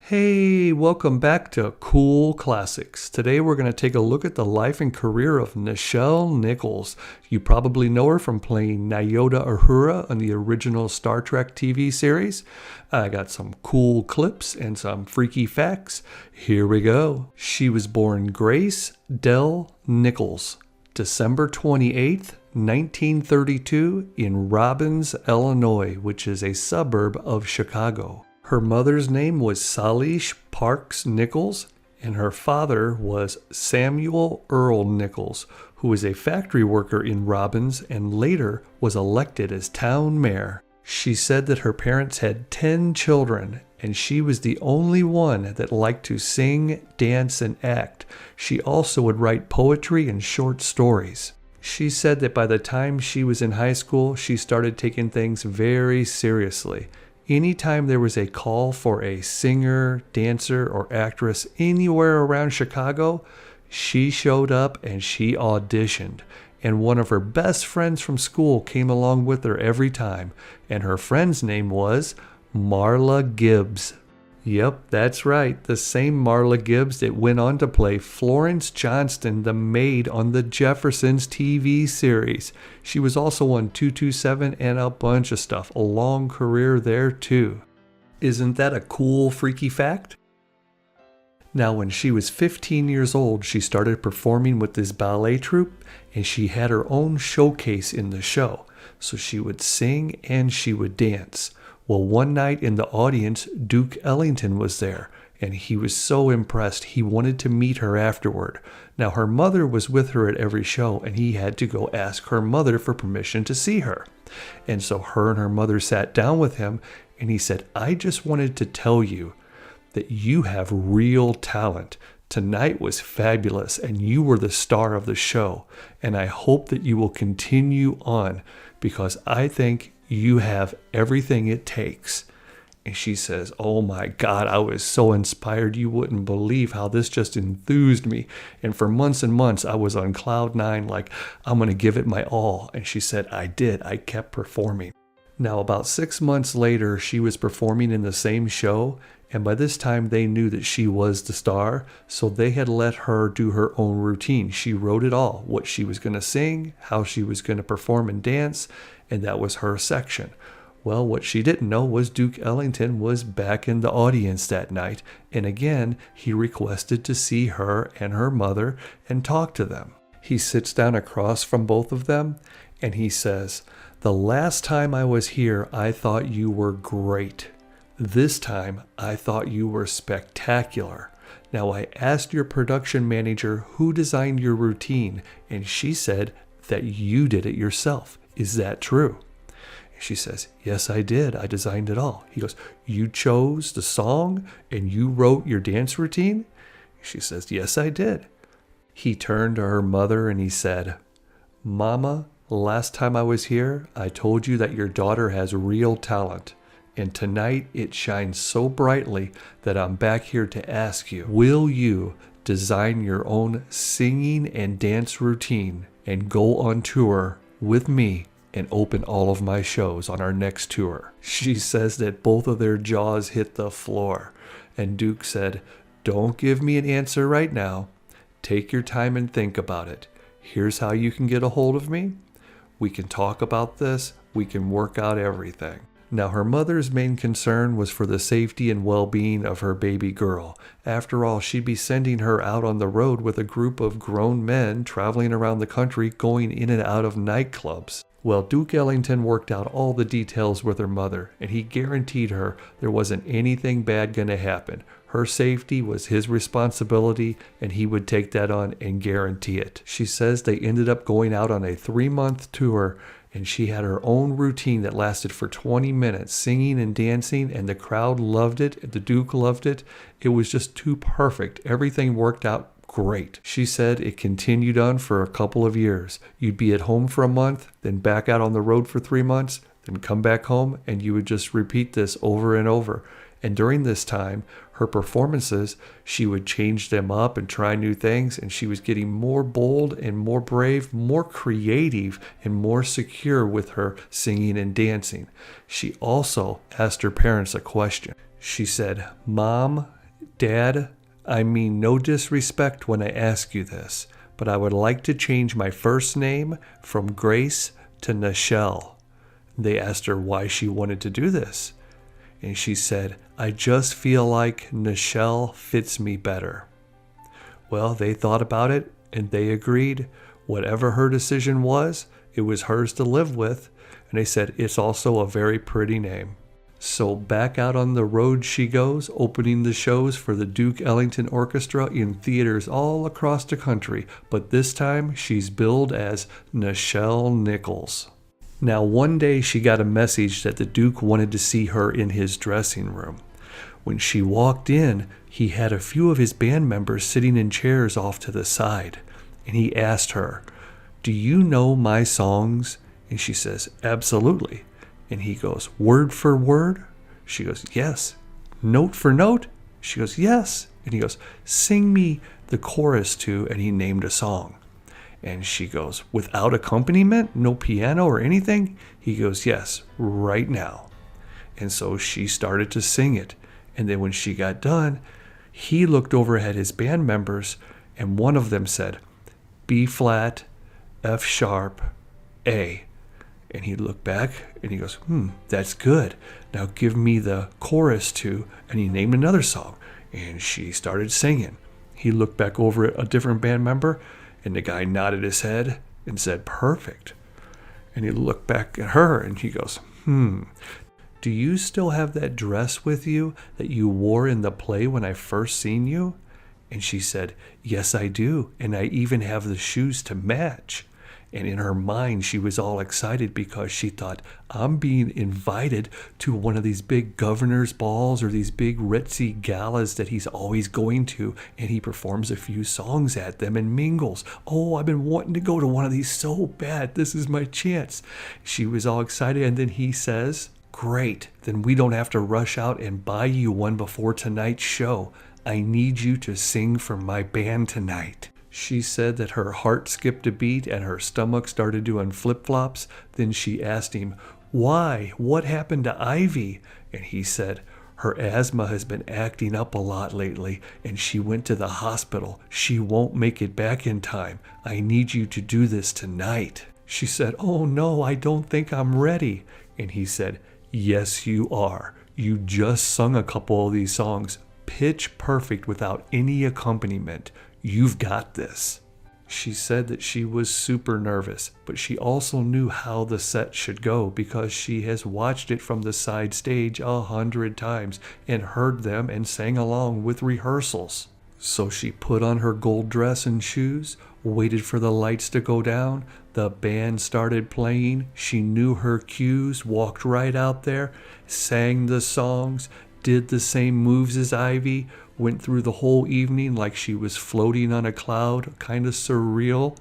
Hey, welcome back to Cool Classics. Today we're going to take a look at the life and career of Nichelle Nichols. You probably know her from playing Nyota Uhura on the original Star Trek TV series. I got some cool clips and some freaky facts. Here we go. She was born Grace Dell Nichols, December 28th, 1932 in Robbins, Illinois, which is a suburb of Chicago. Her mother's name was Salish Parks Nichols, and her father was Samuel Earl Nichols, who was a factory worker in Robbins and later was elected as town mayor. She said that her parents had 10 children, and she was the only one that liked to sing, dance, and act. She also would write poetry and short stories. She said that by the time she was in high school, she started taking things very seriously. Anytime there was a call for a singer, dancer, or actress anywhere around Chicago, she showed up and she auditioned. And one of her best friends from school came along with her every time. And her friend's name was Marla Gibbs. Yep, that's right. The same Marla Gibbs that went on to play Florence Johnston, the maid on the Jeffersons TV series. She was also on 227 and a bunch of stuff. A long career there too. Isn't that a cool, freaky fact? Now, when she was 15 years old, she started performing with this ballet troupe, and she had her own showcase in the show. So she would sing and she would dance. Well, one night in the audience, Duke Ellington was there, and he was so impressed he wanted to meet her afterward. Now, her mother was with her at every show, and he had to go ask her mother for permission to see her. And so her and her mother sat down with him, and he said, "I just wanted to tell you that you have real talent. Tonight was fabulous, and you were the star of the show, and I hope that you will continue on, because I think you have everything it takes." And she says, "Oh my God, I was so inspired. You wouldn't believe how this just enthused me. And for months and months, I was on cloud nine, like, I'm going to give it my all." And she said, "I did. I kept performing." Now, about 6 months later, she was performing in the same show. And by this time, they knew that she was the star. So they had let her do her own routine. She wrote it all, what she was going to sing, how she was going to perform and dance. And that was her section. Well, what she didn't know was Duke Ellington was back in the audience that night. And again, he requested to see her and her mother and talk to them. He sits down across from both of them and he says, "The last time I was here, I thought you were great. This time, I thought you were spectacular. Now, I asked your production manager who designed your routine, and she said that you did it yourself. Is that true?" And she says, "Yes, I did. I designed it all." He goes, "You chose the song and you wrote your dance routine?" She says, "Yes, I did." He turned to her mother and he said, "Mama, last time I was here, I told you that your daughter has real talent. And tonight it shines so brightly that I'm back here to ask you, will you design your own singing and dance routine and go on tour with me and open all of my shows on our next tour?" She says that both of their jaws hit the floor. And Duke said, "Don't give me an answer right now. Take your time and think about it. Here's how you can get a hold of me. We can talk about this. We can work out everything." Now, her mother's main concern was for the safety and well-being of her baby girl. After all, she'd be sending her out on the road with a group of grown men traveling around the country going in and out of nightclubs. Well, Duke Ellington worked out all the details with her mother, and he guaranteed her there wasn't anything bad going to happen. Her safety was his responsibility, and he would take that on and guarantee it. She says they ended up going out on a 3-month tour, and she had her own routine that lasted for 20 minutes, singing and dancing, and the crowd loved it. The Duke loved it. It was just too perfect. Everything worked out great. She said it continued on for a couple of years. You'd be at home for a month, then back out on the road for 3 months, then come back home, and you would just repeat this over and over. And during this time, her performances, she would change them up and try new things, and she was getting more bold and more brave, more creative, and more secure with her singing and dancing. She also asked her parents a question. She said, "Mom, Dad, I mean no disrespect when I ask you this, but I would like to change my first name from Grace to Nichelle. They asked her why she wanted to do this. And she said, I just feel like Nichelle fits me better. Well, they thought about it and they agreed. Whatever her decision was, it was hers to live with. And they said, it's also a very pretty name. So back out on the road she goes, opening the shows for the Duke Ellington Orchestra in theaters all across the country. But this time she's billed as Nichelle Nichols. Now one day she got a message that the Duke wanted to see her in his dressing room. When she walked in, he had a few of his band members sitting in chairs off to the side. And he asked her, do you know my songs? And she says, absolutely. And he goes, word for word? She goes, yes. Note for note? She goes, yes. And he goes, sing me the chorus to, and he named a song. And she goes, without accompaniment? No piano or anything? He goes, yes, right now. And so she started to sing it. And then when she got done, he looked over at his band members, and one of them said, B flat, F sharp, A. And he looked back and he goes, that's good. Now give me the chorus to, and he named another song. And she started singing. He looked back over at a different band member, and the guy nodded his head and said, perfect. And he looked back at her and he goes, do you still have that dress with you that you wore in the play when I first seen you? And she said, yes, I do. And I even have the shoes to match. And in her mind, she was all excited because she thought, I'm being invited to one of these big governor's balls or these big ritzy galas that he's always going to. And he performs a few songs at them and mingles. Oh, I've been wanting to go to one of these so bad. This is my chance. She was all excited. And then he says, great. Then we don't have to rush out and buy you one before tonight's show. I need you to sing for my band tonight. She said that her heart skipped a beat and her stomach started doing flip-flops. Then she asked him, why? What happened to Ivy? And he said, her asthma has been acting up a lot lately and she went to the hospital. She won't make it back in time. I need you to do this tonight. She said, oh no, I don't think I'm ready. And he said, yes, you are. You just sung a couple of these songs, pitch perfect without any accompaniment. You've got this. She said that she was super nervous, but she also knew how the set should go because she has watched it from the side stage 100 times and heard them and sang along with rehearsals. So she put on her gold dress and shoes, waited for the lights to go down. The band started playing. She knew her cues, walked right out there, sang the songs, did the same moves as Ivy, went through the whole evening like she was floating on a cloud, kind of surreal.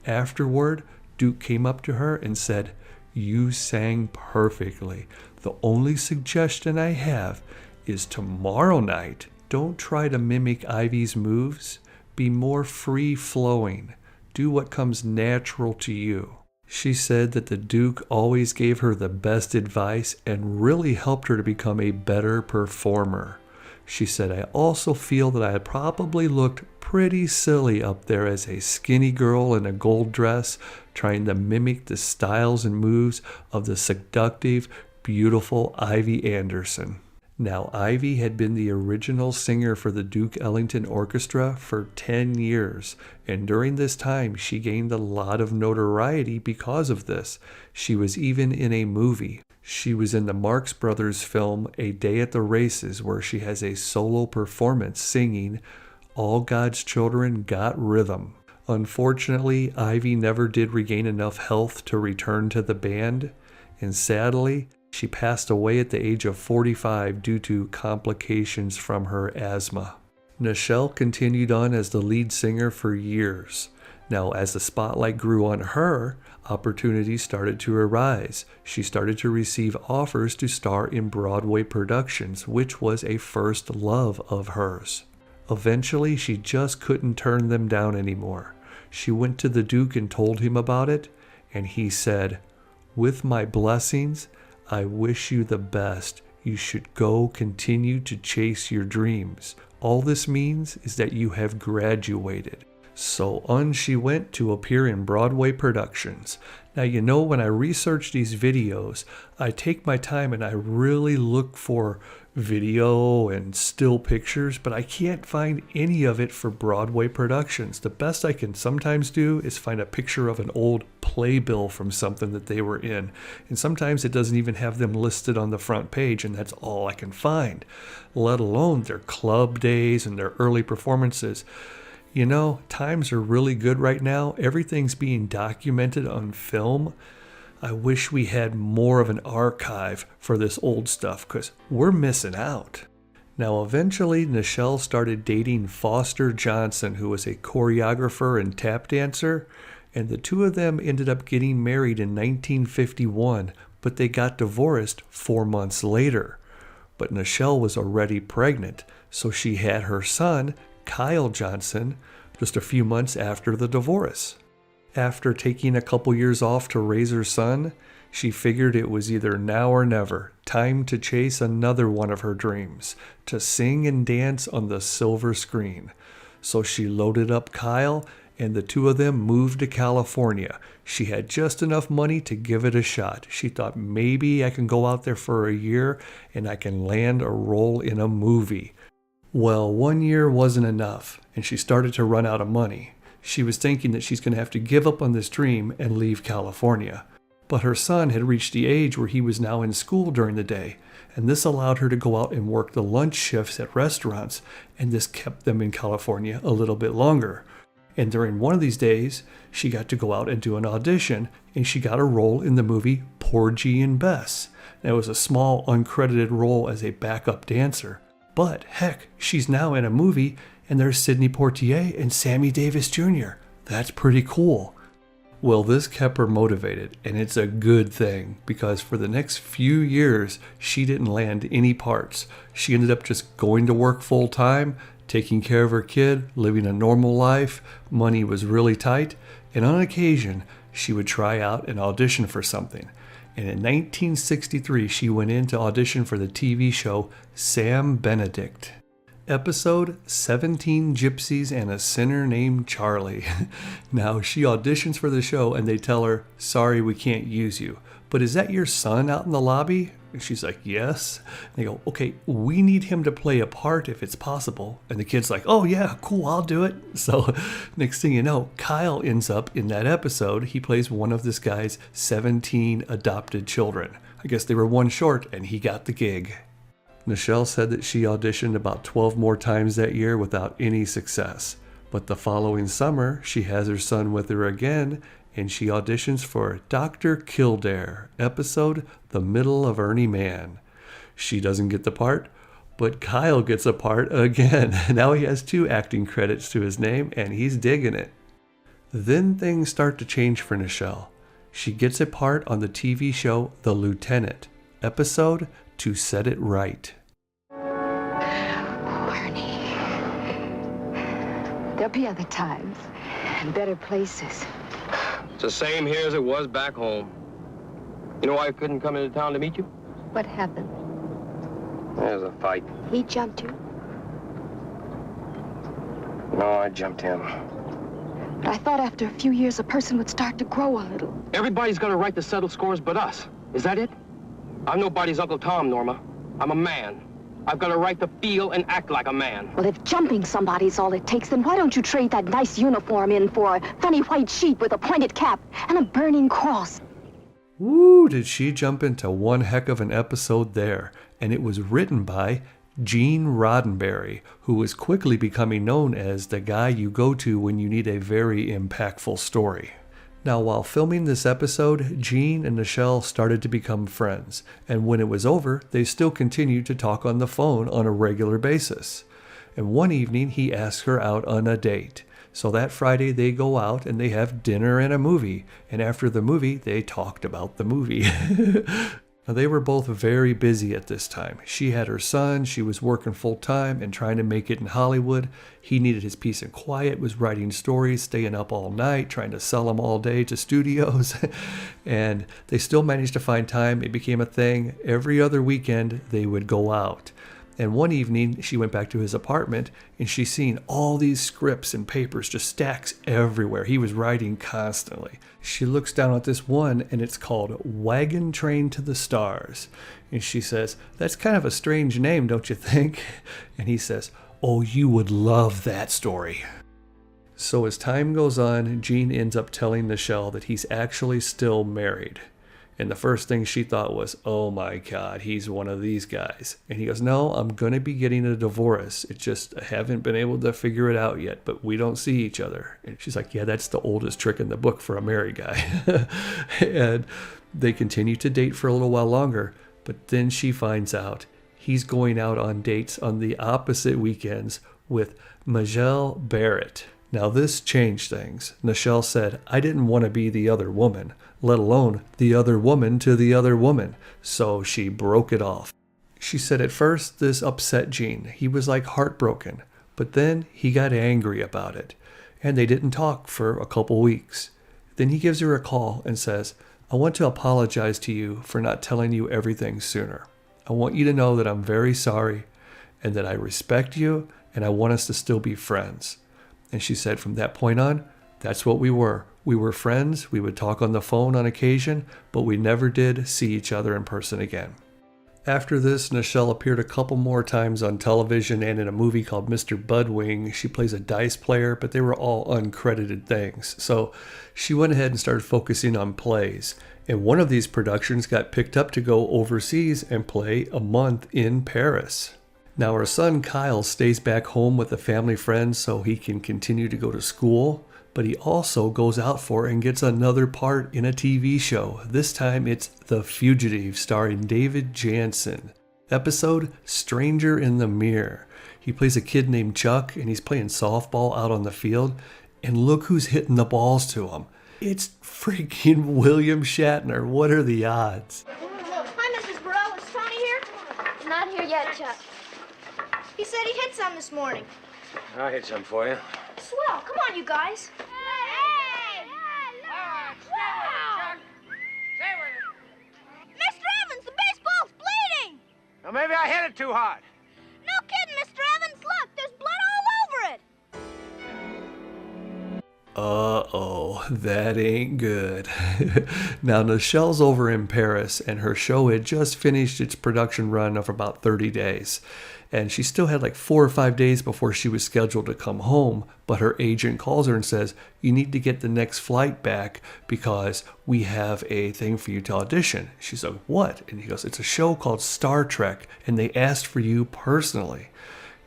Afterward, Duke came up to her and said, you sang perfectly. The only suggestion I have is tomorrow night, don't try to mimic Ivy's moves. Be more free-flowing. Do what comes natural to you. She said that the Duke always gave her the best advice and really helped her to become a better performer. She said, I also feel that I probably looked pretty silly up there as a skinny girl in a gold dress, trying to mimic the styles and moves of the seductive, beautiful Ivy Anderson. Now, Ivy had been the original singer for the Duke Ellington Orchestra for 10 years, and during this time, she gained a lot of notoriety because of this. She was even in a movie. She was in the Marx Brothers film A Day at the Races, where she has a solo performance singing All God's Children Got Rhythm. Unfortunately, Ivy never did regain enough health to return to the band, and sadly, she passed away at the age of 45 due to complications from her asthma. Nichelle continued on as the lead singer for years. Now, as the spotlight grew on her, opportunities started to arise. She started to receive offers to star in Broadway productions, which was a first love of hers. Eventually, she just couldn't turn them down anymore. She went to the Duke and told him about it, and he said, with my blessings, I wish you the best. You should go continue to chase your dreams. All this means is that you have graduated. So on she went to appear in Broadway productions. Now, you know, when I research these videos, I take my time and I really look for video and still pictures, but I can't find any of it for Broadway productions. The best I can sometimes do is find a picture of an old playbill from something that they were in. And sometimes it doesn't even have them listed on the front page, and that's all I can find, let alone their club days and their early performances. You know, times are really good right now. Everything's being documented on film. I wish we had more of an archive for this old stuff because we're missing out. Now, eventually, Nichelle started dating Foster Johnson, who was a choreographer and tap dancer, and the two of them ended up getting married in 1951, but they got divorced 4 months later. But Nichelle was already pregnant, so she had her son, Kyle Johnson, just a few months after the divorce. After taking a couple years off to raise her son, she figured it was either now or never, time to chase another one of her dreams, to sing and dance on the silver screen. So she loaded up Kyle, and the two of them moved to California. She had just enough money to give it a shot. She thought, maybe I can go out there for a year and I can land a role in a movie. Well, 1 year wasn't enough, and she started to run out of money. She was thinking that she's going to have to give up on this dream and leave California. But her son had reached the age where he was now in school during the day, and this allowed her to go out and work the lunch shifts at restaurants, and this kept them in California a little bit longer. And during one of these days, she got to go out and do an audition, and she got a role in the movie Porgy and Bess. Now, it was a small, uncredited role as a backup dancer. But heck, she's now in a movie, and there's Sidney Poitier and Sammy Davis Jr. That's pretty cool. Well, this kept her motivated, and it's a good thing, because for the next few years, she didn't land any parts. She ended up just going to work full time, taking care of her kid, living a normal life. Money was really tight, and on occasion, she would try out and audition for something. And in 1963, she went in to audition for the TV show Sam Benedict. Episode 17 Gypsies and a Sinner Named Charlie. Now, she auditions for the show and they tell her, sorry, we can't use you. But is that your son out in the lobby? And she's like, yes. And they go, okay, we need him to play a part if it's possible. And the kid's like, oh yeah, cool, I'll do it. So next thing you know, Kyle ends up in that episode. He plays one of this guy's 17 adopted children. I guess they were one short and he got the gig. Nichelle said that she auditioned about 12 more times that year without any success. But the following summer, she has her son with her again, and she auditions for Dr. Kildare, episode The Middle of Ernie Man. She doesn't get the part, but Kyle gets a part again. Now he has 2 acting credits to his name, and he's digging it. Then things start to change for Nichelle. She gets a part on the TV show The Lieutenant, episode To Set It Right. Ernie, there'll be other times and better places. It's the same here as it was back home. You know why I couldn't come into town to meet you? What happened? There's a fight. He jumped you? No, I jumped him. But I thought after a few years a person would start to grow a little. Everybody's got a right to settle scores but us. Is that it? I'm nobody's Uncle Tom, Norma. I'm a man. I've got a right to feel and act like a man. Well, if jumping somebody's all it takes, then why don't you trade that nice uniform in for a funny white sheet with a pointed cap and a burning cross? Woo, did she jump into one heck of an episode there. And it was written by Gene Roddenberry, who was quickly becoming known as the guy you go to when you need a very impactful story. Now, while filming this episode, Gene and Nichelle started to become friends, and when it was over, they still continued to talk on the phone on a regular basis. And one evening, he asked her out on a date. So that Friday, they go out and they have dinner and a movie, and after the movie, they talked about the movie. Now, they were both very busy at this time. She had her son, she was working full time and trying to make it in Hollywood. He needed his peace and quiet, was writing stories, staying up all night, trying to sell them all day to studios. And they still managed to find time. It became a thing. Every other weekend, they would go out. And one evening, she went back to his apartment, and she seen all these scripts and papers, just stacks everywhere. He was writing constantly. She looks down at this one, and it's called Wagon Train to the Stars. And she says, "That's kind of a strange name, don't you think?" And he says, "Oh, you would love that story." So as time goes on, Gene ends up telling Nichelle that he's actually still married. And the first thing she thought was, "Oh my God, he's one of these guys." And he goes, "No, I'm going to be getting a divorce. It's just I haven't been able to figure it out yet, but we don't see each other." And she's like, "Yeah, that's the oldest trick in the book for a married guy." And they continue to date for a little while longer, but then she finds out he's going out on dates on the opposite weekends with Majel Barrett. Now this changed things. Nichelle said, "I didn't want to be the other woman, let alone the other woman to the other woman." So she broke it off. She said at first this upset Gene. He was like heartbroken, but then he got angry about it. And they didn't talk for a couple weeks. Then he gives her a call and says, "I want to apologize to you for not telling you everything sooner. I want you to know that I'm very sorry and that I respect you and I want us to still be friends." And she said from that point on, that's what we were. We were friends. We would talk on the phone on occasion, but we never did see each other in person again. After this, Nichelle appeared a couple more times on television and in a movie called Mr. Budwing. She plays a dice player, but they were all uncredited things. So she went ahead and started focusing on plays. And one of these productions got picked up to go overseas and play a month in Paris. Now her son Kyle stays back home with a family friend so he can continue to go to school, but he also goes out for and gets another part in a TV show. This time it's The Fugitive, starring David Jansen. Episode Stranger in the Mirror. He plays a kid named Chuck and he's playing softball out on the field, and look who's hitting the balls to him. It's freaking William Shatner. What are the odds? Hi, Mrs. Burrell. Is Tony here? Not here yet, Chuck. He said he hit some this morning. I'll hit some for you. Swell. Come on, you guys. Hey! Chuck. Stay with it. Mr. Evans, the baseball's bleeding! Now maybe I hit it too hard. No kidding, Mr. Evans. Look, there's blood all over it. Uh-oh, that ain't good. Now, Nichelle's over in Paris, and her show had just finished its production run of about 30 days. And she still had like 4 or 5 days before she was scheduled to come home. But her agent calls her and says, "You need to get the next flight back because we have a thing for you to audition." She's like, "What?" And he goes, "It's a show called Star Trek, and they asked for you personally."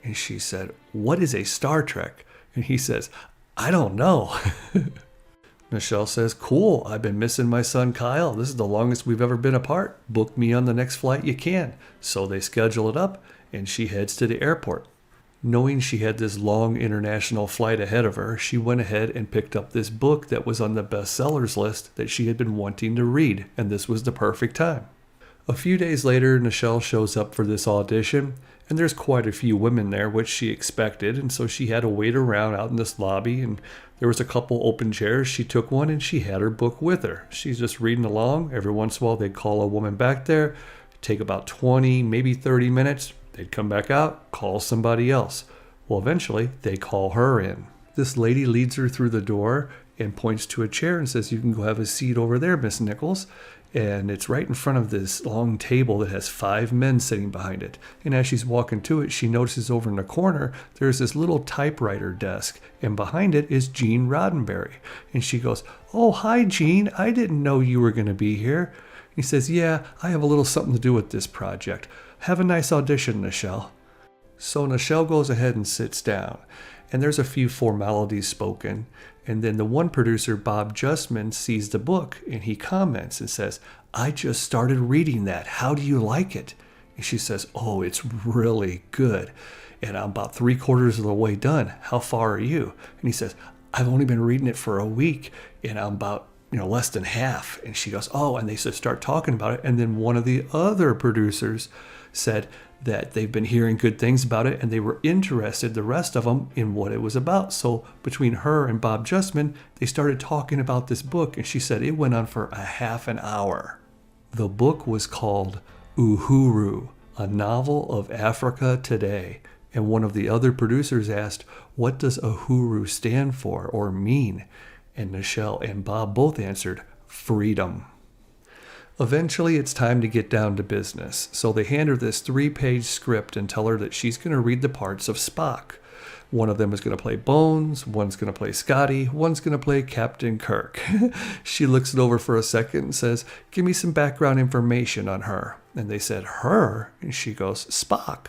And she said, "What is a Star Trek?" And he says, "I don't know." Nichelle says, "Cool, I've been missing my son Kyle. This is the longest we've ever been apart. Book me on the next flight you can." So they schedule it up, and she heads to the airport. Knowing she had this long international flight ahead of her, she went ahead and picked up this book that was on the bestsellers list that she had been wanting to read, and this was the perfect time. A few days later, Nichelle shows up for this audition, and there's quite a few women there, which she expected, and so she had to wait around out in this lobby, and there was a couple open chairs. She took one, and she had her book with her. She's just reading along. Every once in a while, they'd call a woman back there, take about 20, maybe 30 minutes. They'd come back out, call somebody else. Well, eventually, they call her in. This lady leads her through the door and points to a chair and says, "You can go have a seat over there, Miss Nichols." And it's right in front of this long table that has 5 men sitting behind it. And as she's walking to it, she notices over in the corner, there's this little typewriter desk. And behind it is Gene Roddenberry. And she goes, "Oh, hi, Gene. I didn't know you were going to be here." He says, "Yeah, I have a little something to do with this project. Have a nice audition, Nichelle." So Nichelle goes ahead and sits down. And there's a few formalities spoken. And then the one producer, Bob Justman, sees the book and he comments and says, "I just started reading that. How do you like it?" And she says, "Oh, it's really good. And I'm about 3/4 of the way done. How far are you?" And he says, "I've only been reading it for a week and I'm about less than half." And she goes, "Oh," and they start talking about it. And then one of the other producers said that they've been hearing good things about it and they were interested, the rest of them, in what it was about. So between her and Bob Justman, they started talking about this book, and she said it went on for a half an hour. The book was called Uhuru, a novel of Africa today. And one of the other producers asked, what does Uhuru stand for or mean? And Nichelle and Bob both answered, freedom. Eventually, it's time to get down to business. So they hand her this 3-page script and tell her that she's going to read the parts of Spock. One of them is going to play Bones, one's going to play Scotty, one's going to play Captain Kirk. She looks it over for a second and says, give me some background information on her. And they said, her? And she goes, Spock.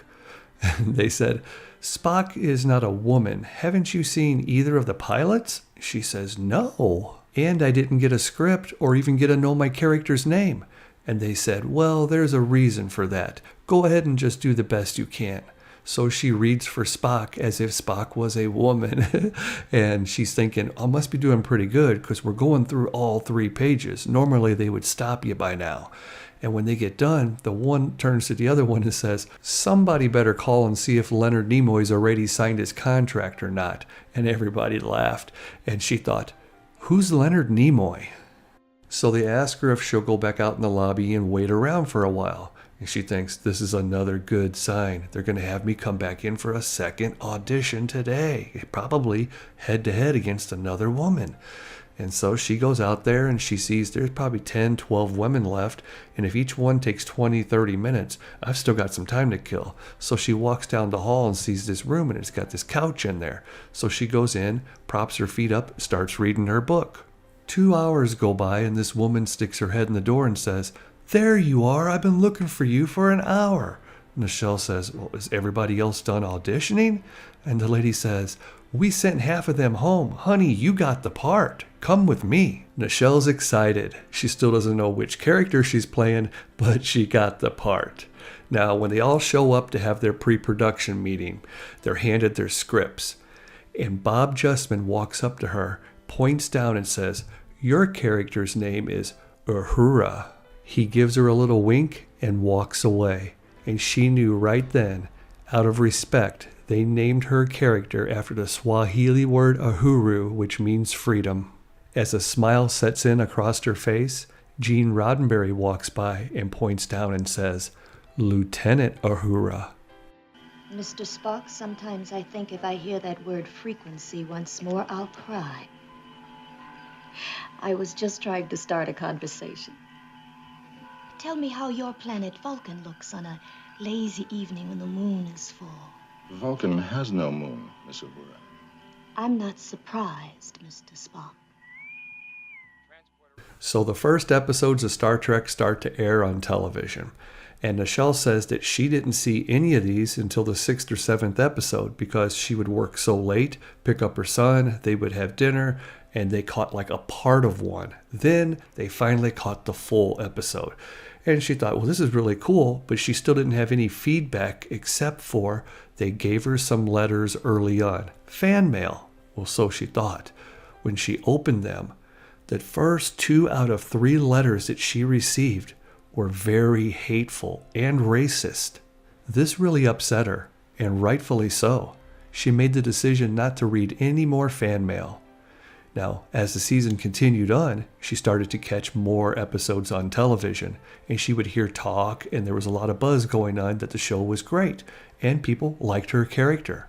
And they said, Spock is not a woman. Haven't you seen either of the pilots? She says, no. And I didn't get a script or even get to know my character's name. And they said, well, there's a reason for that. Go ahead and just do the best you can. So she reads for Spock as if Spock was a woman. And she's thinking, I must be doing pretty good because we're going through all 3 pages. Normally they would stop you by now. And when they get done, the one turns to the other one and says, somebody better call and see if Leonard Nimoy's already signed his contract or not. And everybody laughed. And she thought, who's Leonard Nimoy? So they ask her if she'll go back out in the lobby and wait around for a while. And she thinks, this is another good sign. They're going to have me come back in for a second audition today. Probably head-to-head against another woman. And so she goes out there and she sees there's probably 10, 12 women left. And if each one takes 20, 30 minutes, I've still got some time to kill. So she walks down the hall and sees this room and it's got this couch in there. So she goes in, props her feet up, starts reading her book. 2 hours go by and this woman sticks her head in the door and says, there you are. I've been looking for you for an hour. Nichelle says, well, is everybody else done auditioning? And the lady says, we sent half of them home. Honey, you got the part. Come with me. Nichelle's excited. She still doesn't know which character she's playing, but she got the part. Now, when they all show up to have their pre-production meeting, they're handed their scripts. And Bob Justman walks up to her, points down and says, your character's name is Uhura. He gives her a little wink and walks away. And she knew right then, out of respect, they named her character after the Swahili word Uhuru, which means freedom. As a smile sets in across her face, Gene Roddenberry walks by and points down and says, Lieutenant Uhura. Mr. Spock, sometimes I think if I hear that word frequency once more, I'll cry. I was just trying to start a conversation. Tell me how your planet Vulcan looks on a lazy evening when the moon is full. Vulcan has no moon, Miss Uhura. I'm not surprised, Mr. Spock. So the first episodes of Star Trek start to air on television. And Nichelle says that she didn't see any of these until the 6th or 7th episode because she would work so late, pick up her son, they would have dinner, and they caught like a part of one. Then they finally caught the full episode. And she thought, well, this is really cool, but she still didn't have any feedback except for they gave her some letters early on. Fan mail. Well, so she thought. When she opened them, the first 2 out of 3 letters that she received were very hateful and racist. This really upset her, and rightfully so. She made the decision not to read any more fan mail. Now, as the season continued on, she started to catch more episodes on television, and she would hear talk, and there was a lot of buzz going on that the show was great, and people liked her character.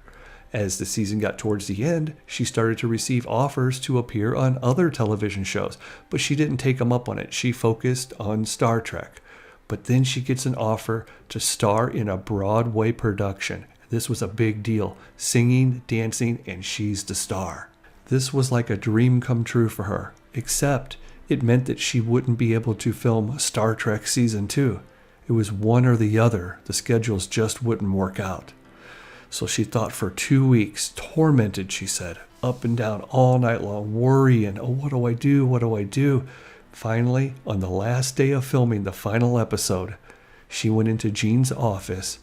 As the season got towards the end, she started to receive offers to appear on other television shows, but she didn't take them up on it. She focused on Star Trek. But then she gets an offer to star in a Broadway production. This was a big deal. Singing, dancing, and she's the star. This was like a dream come true for her, except it meant that she wouldn't be able to film Star Trek Season 2. It was one or the other. The schedules just wouldn't work out. So she thought for 2 weeks, tormented, she said, up and down all night long, worrying, oh, what do I do? What do I do? Finally, on the last day of filming the final episode, she went into Gene's office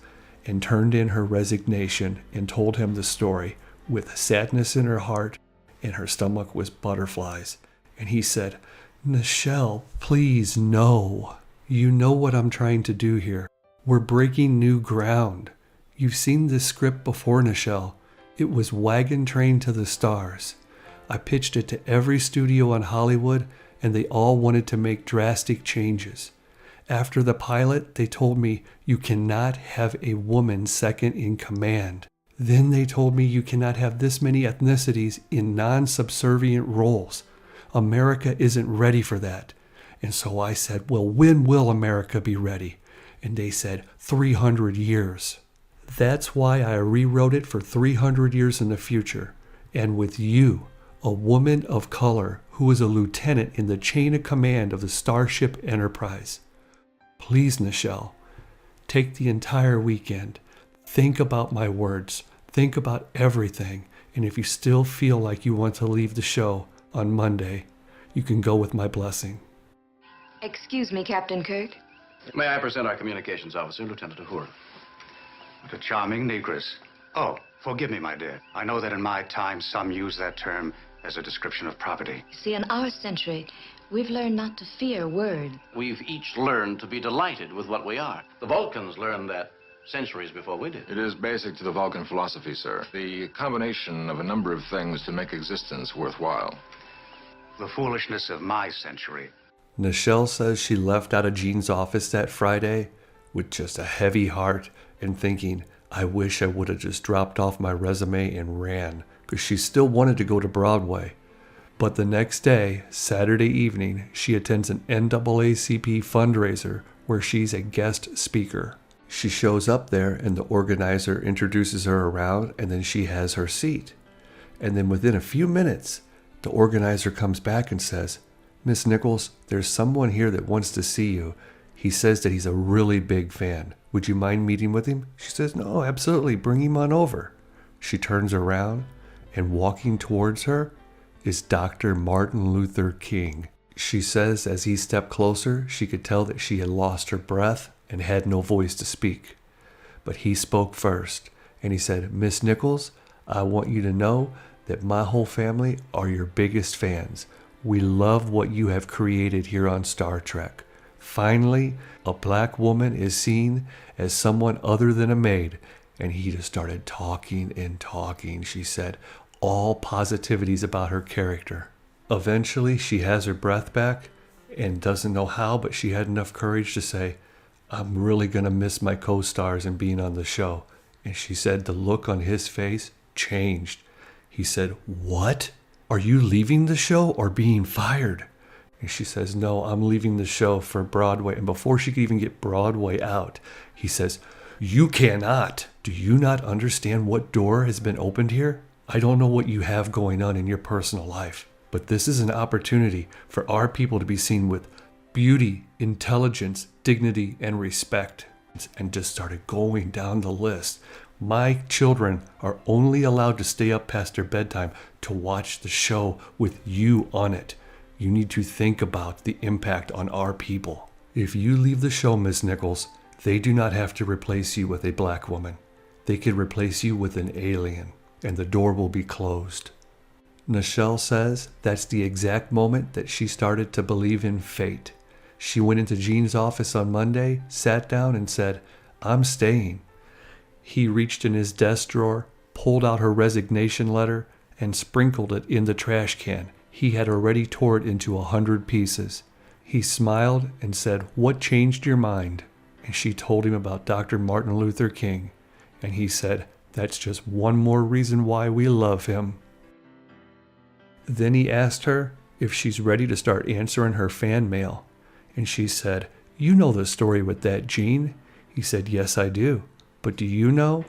and turned in her resignation and told him the story with sadness in her heart, and her stomach was butterflies. And he said, Nichelle, please, no. You know what I'm trying to do here. We're breaking new ground. You've seen this script before, Nichelle. It was Wagon Train to the Stars. I pitched it to every studio in Hollywood, and they all wanted to make drastic changes. After the pilot, they told me you cannot have a woman second in command. Then they told me you cannot have this many ethnicities in non-subservient roles. America isn't ready for that. And so I said, well, when will America be ready? And they said, 300 years. That's why I rewrote it for 300 years in the future. And with you, a woman of color who is a lieutenant in the chain of command of the Starship Enterprise. Please, Nichelle, take the entire weekend. Think about my words. Think about everything. And if you still feel like you want to leave the show on Monday, you can go with my blessing. Excuse me, Captain Kirk. May I present our communications officer, Lieutenant Uhura? What a charming negress. Oh, forgive me, my dear. I know that in my time, some use that term as a description of property. See, in our century, we've learned not to fear words. We've each learned to be delighted with what we are. The Vulcans learned that centuries before we did. It is basic to the Vulcan philosophy, sir. The combination of a number of things to make existence worthwhile. The foolishness of my century. Nichelle says she left out of Gene's office that Friday with just a heavy heart and thinking, I wish I would have just dropped off my resume and ran, because she still wanted to go to Broadway. But the next day, Saturday evening, she attends an NAACP fundraiser where she's a guest speaker. She shows up there and the organizer introduces her around, and then she has her seat. And then within a few minutes, the organizer comes back and says, Miss Nichols, there's someone here that wants to see you. He says that he's a really big fan. Would you mind meeting with him? She says, no, absolutely. Bring him on over. She turns around, and walking towards her is Dr. Martin Luther King. She says as he stepped closer, she could tell that she had lost her breath and had no voice to speak. But he spoke first, and he said, Miss Nichols, I want you to know that my whole family are your biggest fans. We love what you have created here on Star Trek. Finally, a black woman is seen as someone other than a maid. And he just started talking and talking. She said all positivities about her character. Eventually, she has her breath back and doesn't know how, but she had enough courage to say, I'm really going to miss my co-stars and being on the show. And she said the look on his face changed. He said, what? Are you leaving the show or being fired? And she says, no, I'm leaving the show for Broadway. And before she could even get Broadway out, he says, you cannot. Do you not understand what door has been opened here? I don't know what you have going on in your personal life, but this is an opportunity for our people to be seen with beauty, intelligence, dignity, and respect. And just started going down the list. My children are only allowed to stay up past their bedtime to watch the show with you on it. You need to think about the impact on our people. If you leave the show, Miss Nichols, they do not have to replace you with a black woman. They could replace you with an alien, and the door will be closed. Nichelle says that's the exact moment that she started to believe in fate. She went into Gene's office on Monday, sat down, and said, I'm staying. He reached in his desk drawer, pulled out her resignation letter, and sprinkled it in the trash can. He had already tore it into 100 pieces. He smiled and said, what changed your mind? And she told him about Dr. Martin Luther King. And he said, that's just one more reason why we love him. Then he asked her if she's ready to start answering her fan mail. And she said, you know the story with that, Gene? He said, yes, I do. But do you know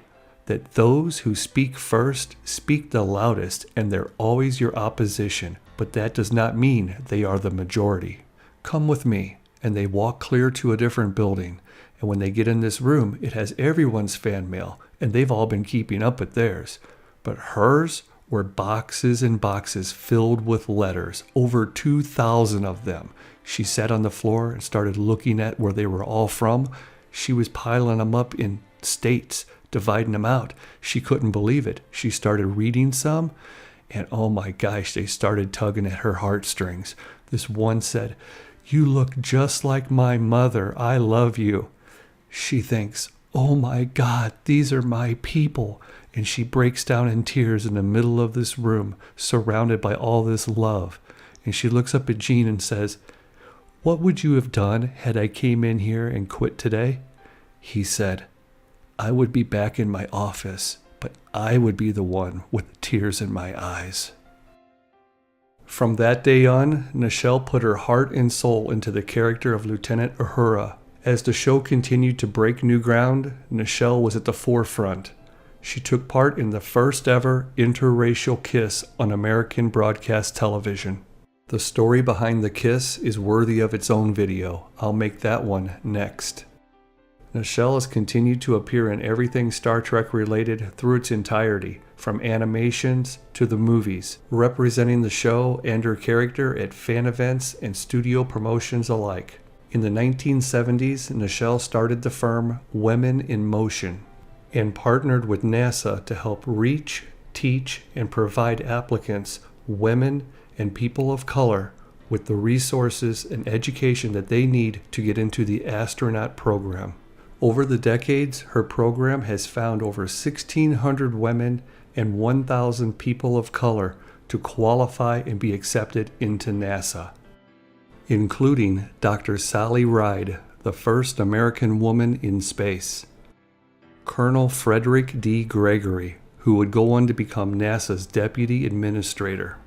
that those who speak first speak the loudest, and they're always your opposition, but that does not mean they are the majority. Come with me. And they walk clear to a different building. And when they get in this room, it has everyone's fan mail, and they've all been keeping up with theirs. But hers were boxes and boxes filled with letters, over 2,000 of them. She sat on the floor and started looking at where they were all from. She was piling them up in states, dividing them out. She couldn't believe it. She started reading some, and oh my gosh, they started tugging at her heartstrings. This one said, you look just like my mother. I love you. She thinks, oh my God, these are my people. And she breaks down in tears in the middle of this room, surrounded by all this love. And she looks up at Gene and says, "What would you have done had I came in here and quit today?" He said, "I would be back in my office, but I would be the one with tears in my eyes." From that day on, Nichelle put her heart and soul into the character of Lieutenant Uhura. As the show continued to break new ground, Nichelle was at the forefront. She took part in the first ever interracial kiss on American broadcast television. The story behind the kiss is worthy of its own video. I'll make that one next. Nichelle has continued to appear in everything Star Trek related through its entirety, from animations to the movies, representing the show and her character at fan events and studio promotions alike. In the 1970s, Nichelle started the firm Women in Motion and partnered with NASA to help reach, teach, and provide applicants, women, and people of color with the resources and education that they need to get into the astronaut program. Over the decades, her program has found over 1,600 women and 1,000 people of color to qualify and be accepted into NASA, including Dr. Sally Ride, the first American woman in space, Colonel Frederick D. Gregory, who would go on to become NASA's Deputy Administrator,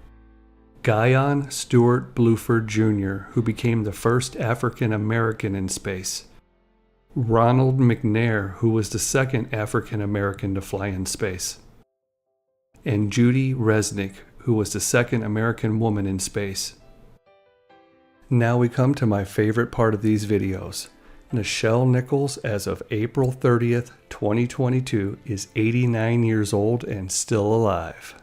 Guyon Stewart Bluford Jr., who became the first African American in space, Ronald McNair, who was the second African American to fly in space, and Judy Resnick, who was the second American woman in space. Now we come to my favorite part of these videos. Nichelle Nichols, as of April 30th, 2022, is 89 years old and still alive.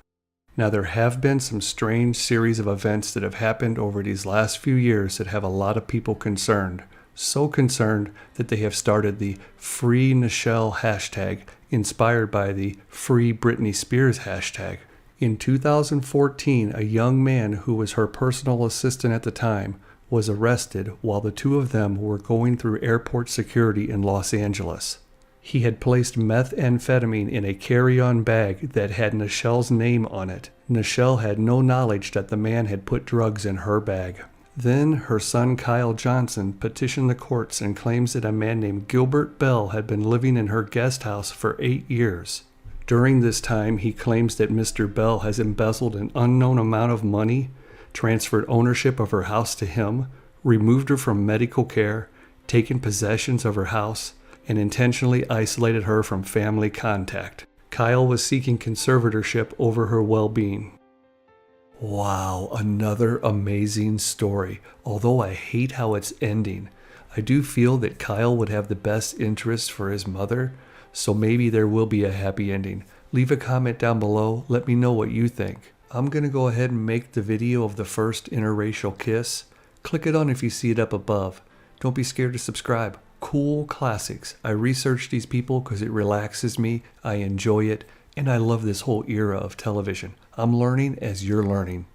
Now there have been some strange series of events that have happened over these last few years that have a lot of people concerned. So concerned that they have started the Free Nichelle hashtag, inspired by the Free Britney Spears hashtag. In 2014, a young man who was her personal assistant at the time was arrested while the two of them were going through airport security in Los Angeles. He had placed methamphetamine in a carry-on bag that had Nichelle's name on it. Nichelle had no knowledge that the man had put drugs in her bag. Then her son Kyle Johnson petitioned the courts and claims that a man named Gilbert Bell had been living in her guest house for 8 years. During this time, he claims that Mr. Bell has embezzled an unknown amount of money, transferred ownership of her house to him, removed her from medical care, taken possessions of her house, and intentionally isolated her from family contact. Kyle was seeking conservatorship over her well-being. Wow, another amazing story. Although I hate how it's ending, I do feel that Kyle would have the best interests for his mother, so maybe there will be a happy ending. Leave a comment down below. Let me know what you think. I'm going to go ahead and make the video of the first interracial kiss. Click it on if you see it up above. Don't be scared to subscribe. Cool classics. I research these people because it relaxes me. I enjoy it. And I love this whole era of television. I'm learning as you're learning.